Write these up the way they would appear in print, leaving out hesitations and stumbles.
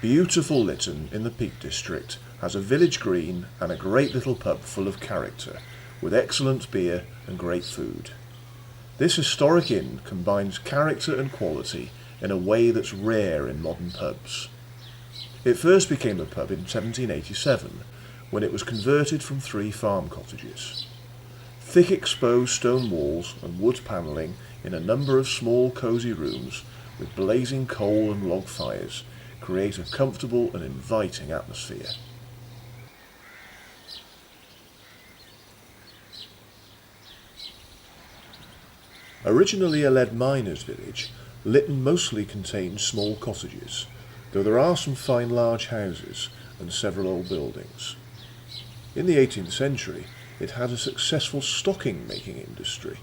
Beautiful Litton in the Peak District has a village green and a great little pub full of character, with excellent beer and great food. This historic inn combines character and quality in a way that's rare in modern pubs. It first became a pub in 1787, when it was converted from 3 farm cottages. Thick exposed stone walls and wood panelling in a number of small cosy rooms with blazing coal and log fires create a comfortable and inviting atmosphere. Originally a lead miners' village, Litton mostly contains small cottages, though there are some fine large houses and several old buildings. In the 18th century, it had a successful stocking making industry.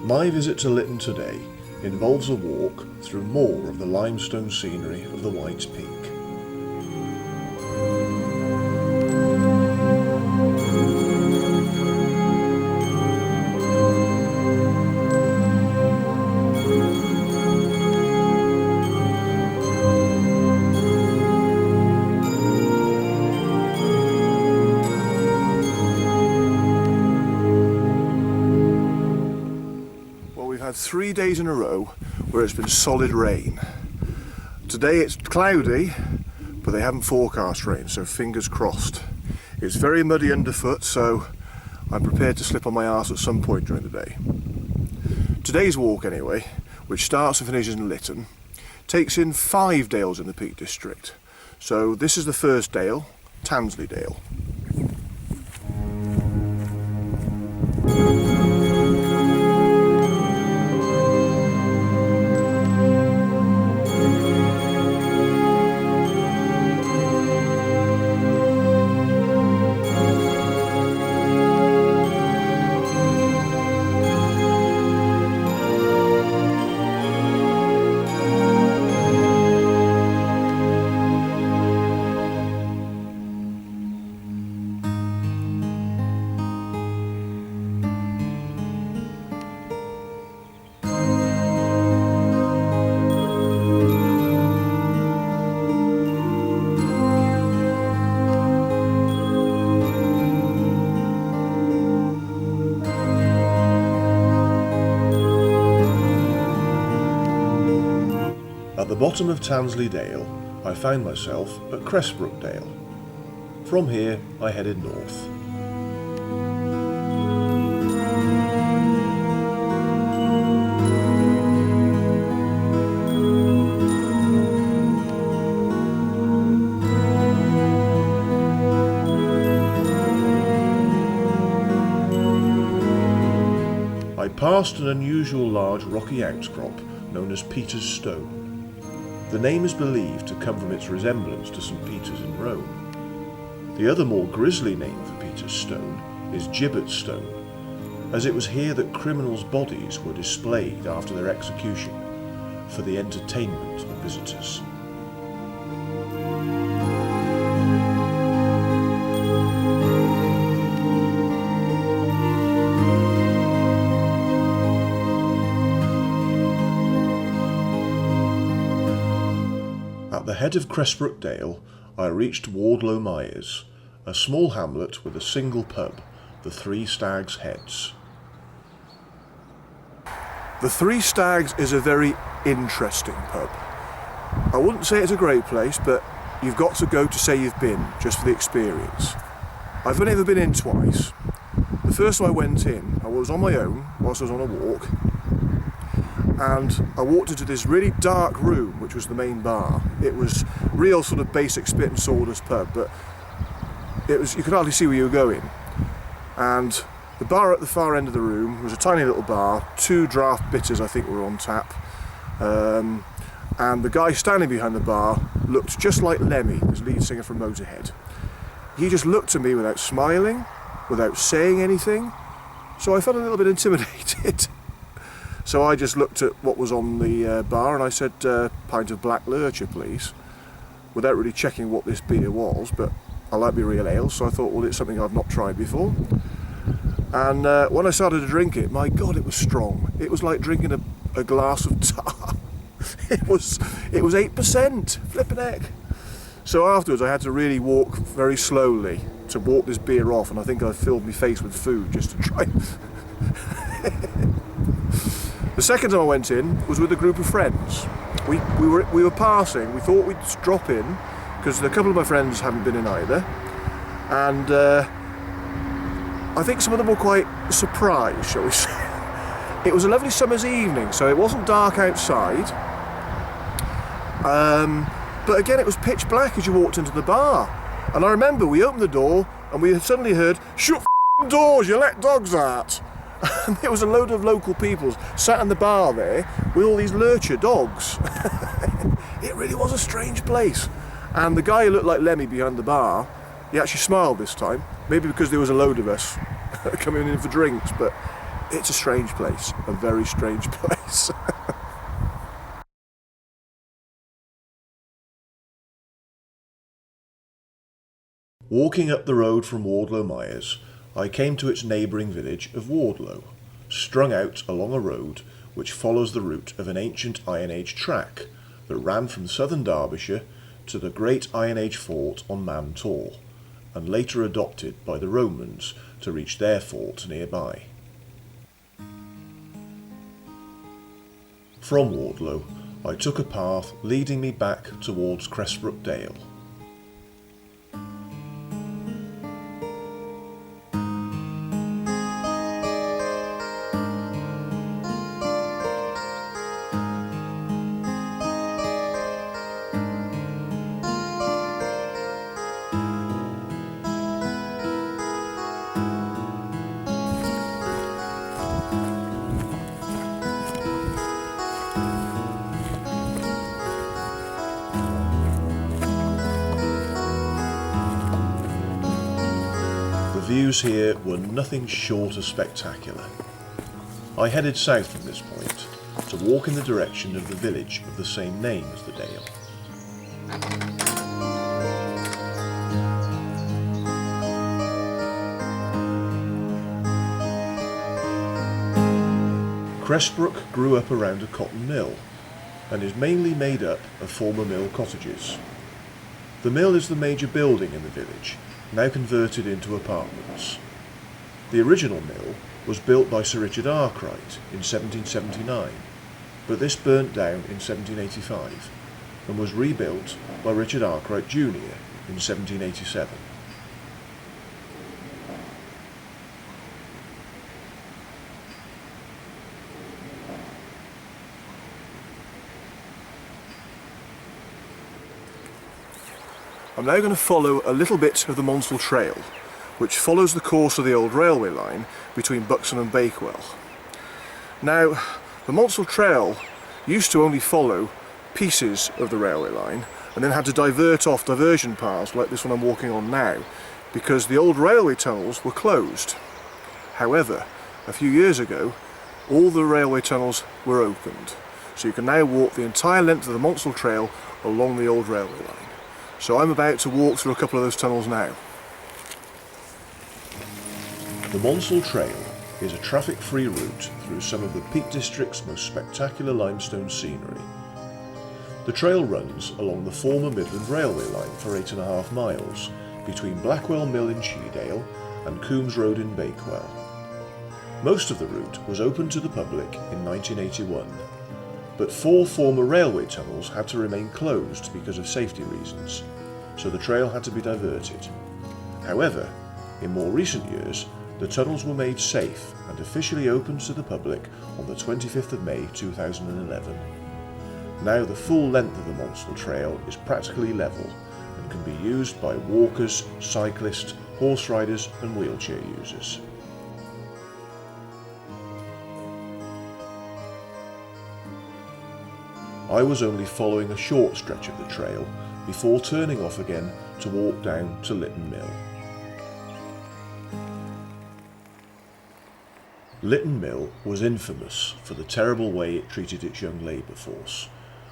My visit to Litton today involves a walk through more of the limestone scenery of the White's Peak. We've had 3 days in a row where it's been solid rain. Today it's cloudy, but they haven't forecast rain, so fingers crossed. It's very muddy underfoot, so I'm prepared to slip on my arse at some point during the day. Today's walk anyway, which starts and finishes in Litton, takes in 5 dales in the Peak District. So this is the first dale, Tansley Dale. At the bottom of Tansley Dale, I found myself at Cressbrook Dale. From here, I headed north. I passed an unusual large rocky outcrop known as Peter's Stone. The name is believed to come from its resemblance to St. Peter's in Rome. The other more grisly name for Peter's Stone is Gibbet Stone, as it was here that criminals' bodies were displayed after their execution for the entertainment of visitors. At the head of Cressbrook Dale, I reached Wardlow Mires, a small hamlet with a single pub, the Three Stags Heads. The Three Stags is a very interesting pub. I wouldn't say it's a great place, but you've got to go to say you've been, just for the experience. I've only ever been in twice. The the first time I went in, I was on my own whilst I was on a walk, and I walked into this really dark room, which was the main bar. It was real sort of basic spit and sawdust pub, but it was, you could hardly see where you were going. And the bar at the far end of the room was a tiny little bar, 2 draft bitters I think were on tap, and the guy standing behind the bar looked just like Lemmy, his lead singer from Motorhead. He just looked at me without smiling, without saying anything, so I felt a little bit intimidated. So I just looked at what was on the bar and I said, pint of black lurcher please, without really checking what this beer was, but I like my real ale, so I thought, well, it's something I've not tried before. And when I started to drink it, my God, it was strong. It was like drinking a glass of tar. It was 8%, flipping heck. So afterwards I had to really walk very slowly to walk this beer off, and I think I filled my face with food just to try. The second time I went in was with a group of friends. We were passing, we thought we'd drop in, because a couple of my friends hadn't been in either, and I think some of them were quite surprised, shall we say. It was a lovely summer's evening, so it wasn't dark outside, but again it was pitch black as you walked into the bar. And I remember we opened the door and we suddenly heard, "Shut f***ing doors, you let dogs out." And there was a load of local people sat in the bar there with all these lurcher dogs. It really was a strange place. And the guy who looked like Lemmy behind the bar, he actually smiled this time. Maybe because there was a load of us coming in for drinks, but it's a strange place, a very strange place. Walking up the road from Wardlow Mires, I came to its neighbouring village of Wardlow, strung out along a road which follows the route of an ancient Iron Age track that ran from southern Derbyshire to the great Iron Age fort on Man Tor, and later adopted by the Romans to reach their fort nearby. From Wardlow, I took a path leading me back towards Cressbrook Dale. The views here were nothing short of spectacular. I headed south from this point to walk in the direction of the village of the same name as the Dale. Cressbrook grew up around a cotton mill and is mainly made up of former mill cottages. The mill is the major building in the village, now converted into apartments. The original mill was built by Sir Richard Arkwright in 1779, but this burnt down in 1785 and was rebuilt by Richard Arkwright Jr. in 1787. I'm now going to follow a little bit of the Monsal Trail, which follows the course of the old railway line between Buxton and Bakewell. Now, the Monsal Trail used to only follow pieces of the railway line and then had to divert off diversion paths like this one I'm walking on now, because the old railway tunnels were closed. However, a few years ago, all the railway tunnels were opened, so you can now walk the entire length of the Monsal Trail along the old railway line. So I'm about to walk through a couple of those tunnels now. The Monsal Trail is a traffic-free route through some of the Peak District's most spectacular limestone scenery. The trail runs along the former Midland Railway line for 8.5 miles between Blackwell Mill in Cheedale and Coombs Road in Bakewell. Most of the route was opened to the public in 1981, but 4 former railway tunnels had to remain closed because of safety reasons, so the trail had to be diverted. However, in more recent years, the tunnels were made safe and officially opened to the public on the 25th of May 2011. Now the full length of the Monsal Trail is practically level and can be used by walkers, cyclists, horse riders and wheelchair users. I was only following a short stretch of the trail before turning off again to walk down to Litton Mill. Litton Mill was infamous for the terrible way it treated its young labour force,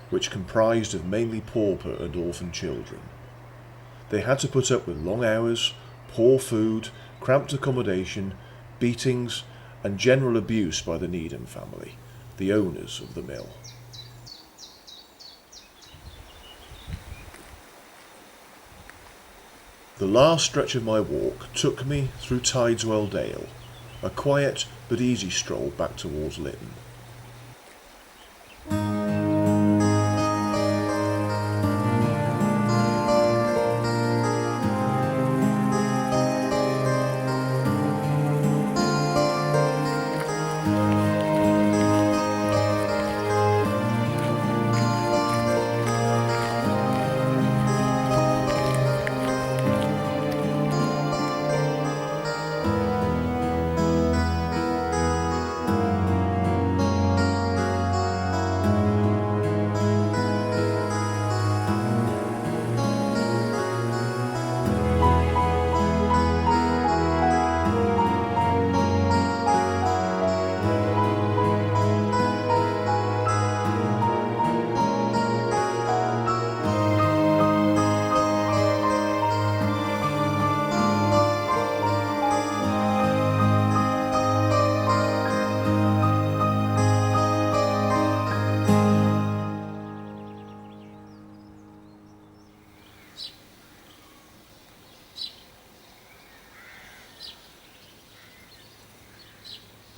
which comprised of mainly pauper and orphan children. They had to put up with long hours, poor food, cramped accommodation, beatings and general abuse by the Needham family, the owners of the mill. The last stretch of my walk took me through Tideswell Dale, a quiet but easy stroll back towards Litton.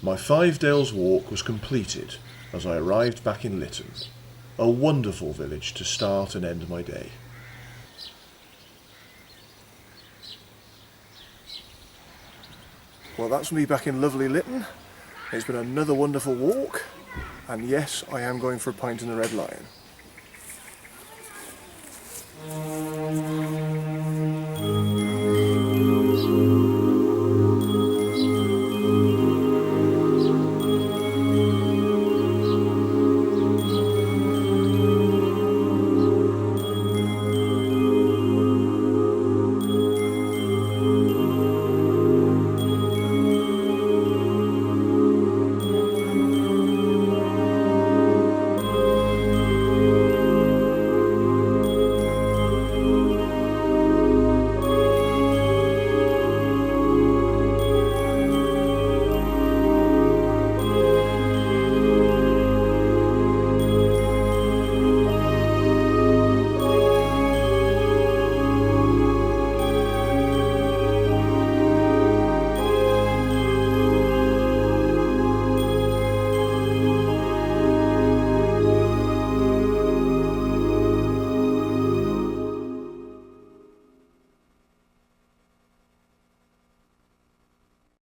My 5 Dales walk was completed as I arrived back in Litton, a wonderful village to start and end my day. Well, that's me back in lovely Litton. It's been another wonderful walk, and yes, I am going for a pint in the Red Lion.